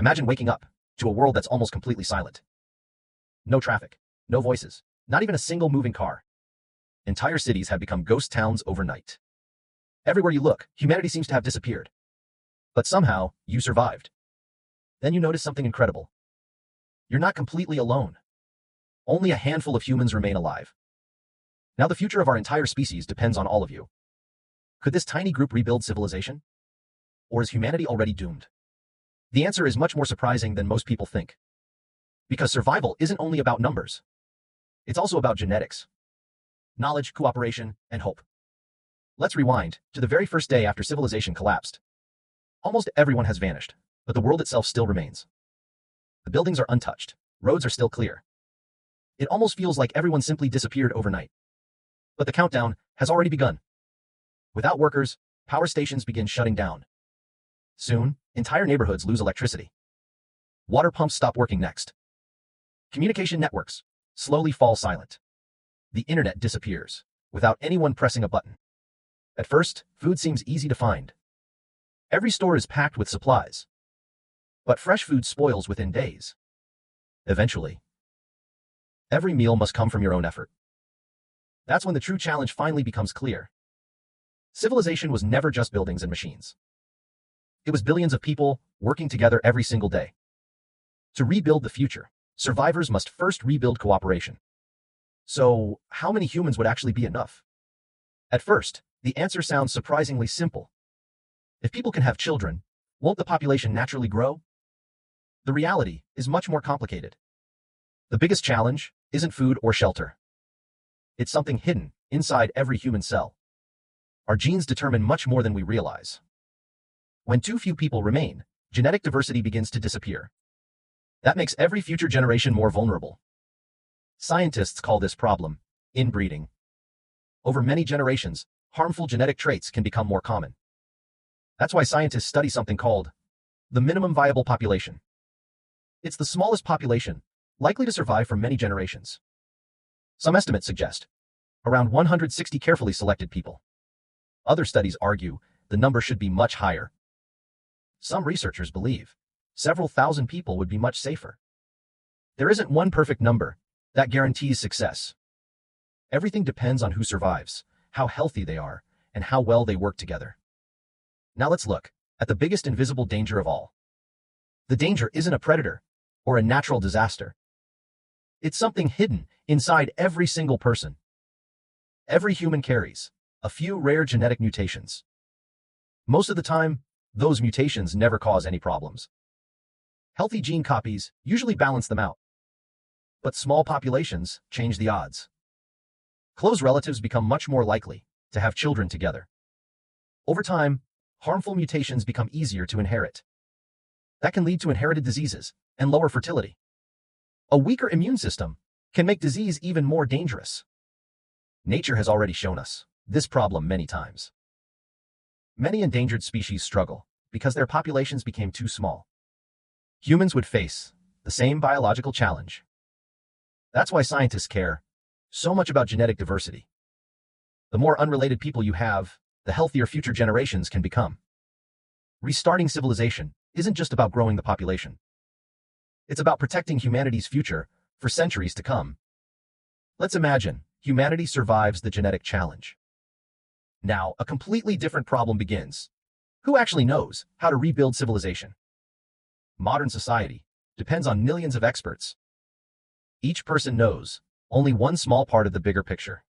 Imagine waking up to a world that's almost completely silent. No traffic, no voices, not even a single moving car. Entire cities have become ghost towns overnight. Everywhere you look, humanity seems to have disappeared. But somehow, you survived. Then you notice something incredible. You're not completely alone. Only a handful of humans remain alive. Now the future of our entire species depends on all of you. Could this tiny group rebuild civilization? Or is humanity already doomed? The answer is much more surprising than most people think. Because survival isn't only about numbers. It's also about genetics, knowledge, cooperation, and hope. Let's rewind to the very first day after civilization collapsed. Almost everyone has vanished, but the world itself still remains. The buildings are untouched, roads are still clear. It almost feels like everyone simply disappeared overnight. But the countdown has already begun. Without workers, power stations begin shutting down. Soon, entire neighborhoods lose electricity. Water pumps stop working next. Communication networks slowly fall silent. The internet disappears without anyone pressing a button. At first, food seems easy to find. Every store is packed with supplies. But fresh food spoils within days. Eventually, every meal must come from your own effort. That's when the true challenge finally becomes clear. Civilization was never just buildings and machines. It was billions of people working together every single day. To rebuild the future, survivors must first rebuild cooperation. So, how many humans would actually be enough? At first, the answer sounds surprisingly simple. If people can have children, won't the population naturally grow? The reality is much more complicated. The biggest challenge isn't food or shelter. It's something hidden inside every human cell. Our genes determine much more than we realize. When too few people remain, genetic diversity begins to disappear. That makes every future generation more vulnerable. Scientists call this problem inbreeding. Over many generations, harmful genetic traits can become more common. That's why scientists study something called the minimum viable population. It's the smallest population likely to survive for many generations. Some estimates suggest around 160 carefully selected people. Other studies argue the number should be much higher. Some researchers believe several thousand people would be much safer. There isn't one perfect number that guarantees success. Everything depends on who survives, how healthy they are, and how well they work together. Now let's look at the biggest invisible danger of all. The danger isn't a predator or a natural disaster. It's something hidden inside every single person. Every human carries a few rare genetic mutations. Most of the time, those mutations never cause any problems. Healthy gene copies usually balance them out. But small populations change the odds. Close relatives become much more likely to have children together. Over time, harmful mutations become easier to inherit. That can lead to inherited diseases and lower fertility. A weaker immune system can make disease even more dangerous. Nature has already shown us this problem many times. Many endangered species struggle because their populations became too small. Humans would face the same biological challenge. That's why scientists care so much about genetic diversity. The more unrelated people you have, the healthier future generations can become. Restarting civilization isn't just about growing the population. It's about protecting humanity's future for centuries to come. Let's imagine humanity survives the genetic challenge. Now, a completely different problem begins. Who actually knows how to rebuild civilization? Modern society depends on millions of experts. Each person knows only one small part of the bigger picture.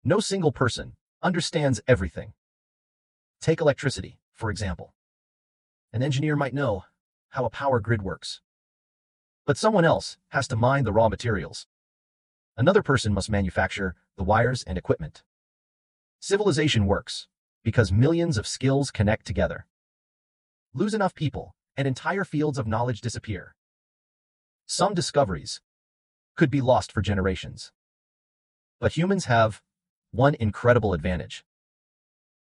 No single person understands everything. Take electricity, for example. An engineer might know how a power grid works. But someone else has to mine the raw materials. Another person must manufacture the wires and equipment. Civilization works because millions of skills connect together. Lose enough people, and entire fields of knowledge disappear. Some discoveries could be lost for generations. But humans have one incredible advantage.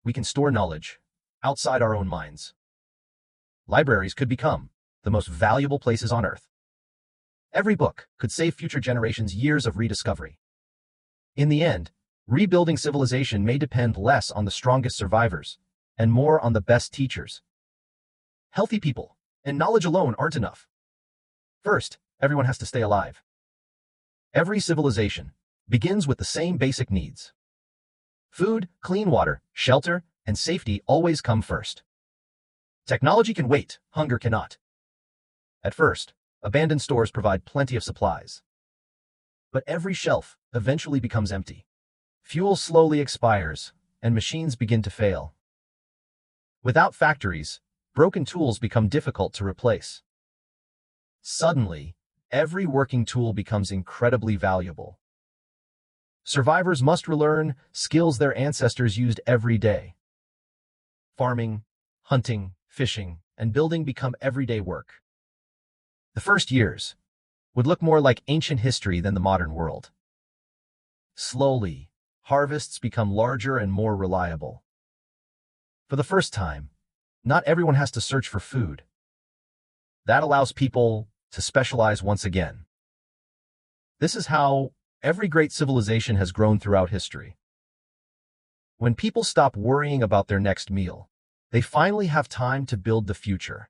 We can store knowledge outside our own minds. Libraries could become the most valuable places on Earth. Every book could save future generations years of rediscovery. In the end, rebuilding civilization may depend less on the strongest survivors and more on the best teachers. Healthy people And knowledge alone aren't enough. First, everyone has to stay alive. Every civilization begins with the same basic needs. Food, clean water, shelter, and safety always come first. Technology can wait, hunger cannot. At first, abandoned stores provide plenty of supplies. But every shelf eventually becomes empty. Fuel slowly expires, and machines begin to fail. Without factories, broken tools become difficult to replace. Suddenly, every working tool becomes incredibly valuable. Survivors must relearn skills their ancestors used every day. Farming, hunting, fishing, and building become everyday work. The first years would look more like ancient history than the modern world. Slowly, harvests become larger and more reliable. For the first time, not everyone has to search for food. That allows people to specialize once again. This is how every great civilization has grown throughout history. When people stop worrying about their next meal, they finally have time to build the future.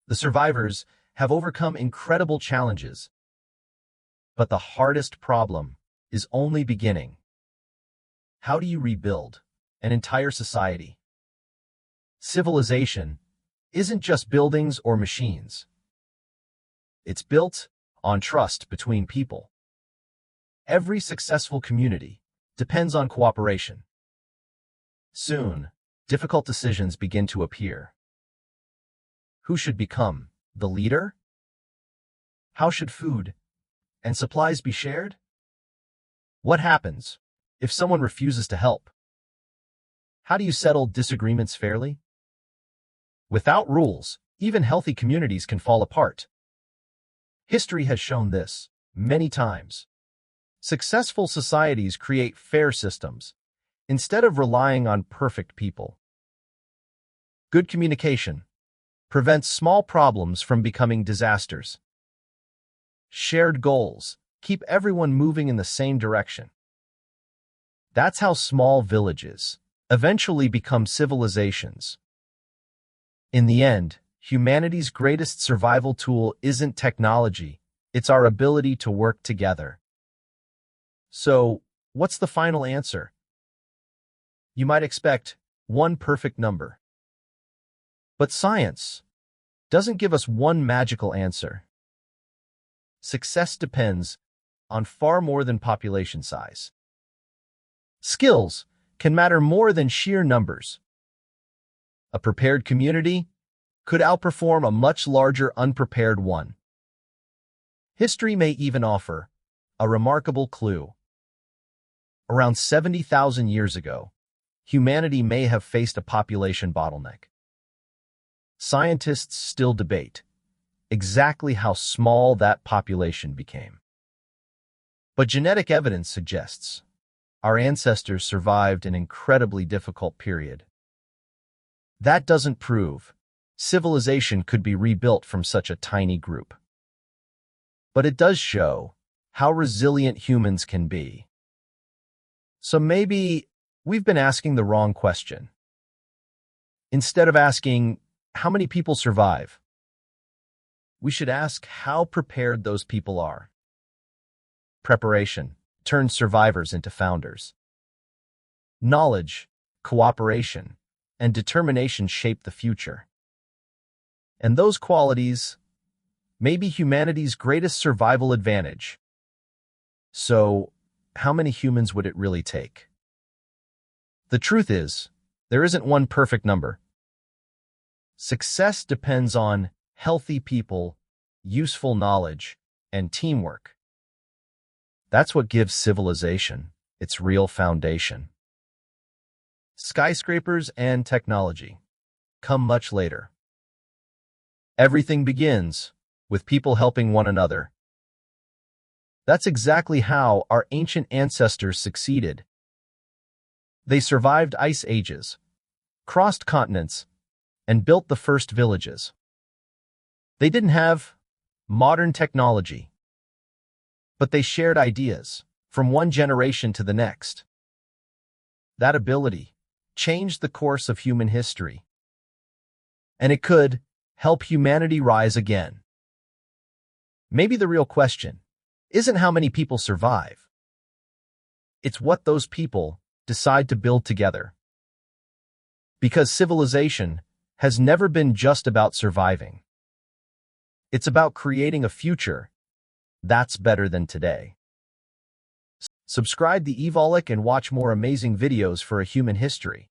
The survivors have overcome incredible challenges, but the hardest problem is only beginning. How do you rebuild an entire society? Civilization isn't just buildings or machines. It's built on trust between people. Every successful community depends on cooperation. Soon, difficult decisions begin to appear. Who should become the leader? How should food and supplies be shared? What happens if someone refuses to help? How do you settle disagreements fairly? Without rules, even healthy communities can fall apart. History has shown this many times. Successful societies create fair systems instead of relying on perfect people. Good communication prevents small problems from becoming disasters. Shared goals keep everyone moving in the same direction. That's how small villages eventually become civilizations. In the end, humanity's greatest survival tool isn't technology, it's our ability to work together. So, what's the final answer? You might expect one perfect number. But science doesn't give us one magical answer. Success depends on far more than population size. Skills can matter more than sheer numbers. A prepared community could outperform a much larger unprepared one. History may even offer a remarkable clue. Around 70,000 years ago, humanity may have faced a population bottleneck. Scientists still debate exactly how small that population became. But genetic evidence suggests our ancestors survived an incredibly difficult period. That doesn't prove civilization could be rebuilt from such a tiny group. But it does show how resilient humans can be. So maybe we've been asking the wrong question. Instead of asking, how many people survive? We should ask how prepared those people are. Preparation turns survivors into founders. Knowledge, cooperation, and determination shape the future. And those qualities may be humanity's greatest survival advantage. So, how many humans would it really take? The truth is, there isn't one perfect number. Success depends on healthy people, useful knowledge, and teamwork. That's what gives civilization its real foundation. Skyscrapers and technology come much later. Everything begins with people helping one another. That's exactly how our ancient ancestors succeeded. They survived ice ages, crossed continents, and built the first villages. They didn't have modern technology, but they shared ideas from one generation to the next. That ability changed the course of human history, and it could help humanity rise again. Maybe the real question isn't how many people survive. It's what those people decide to build together. Because civilization has never been just about surviving. It's about creating a future that's better than today. Subscribe to EVOLIQ and watch more amazing videos for a human history.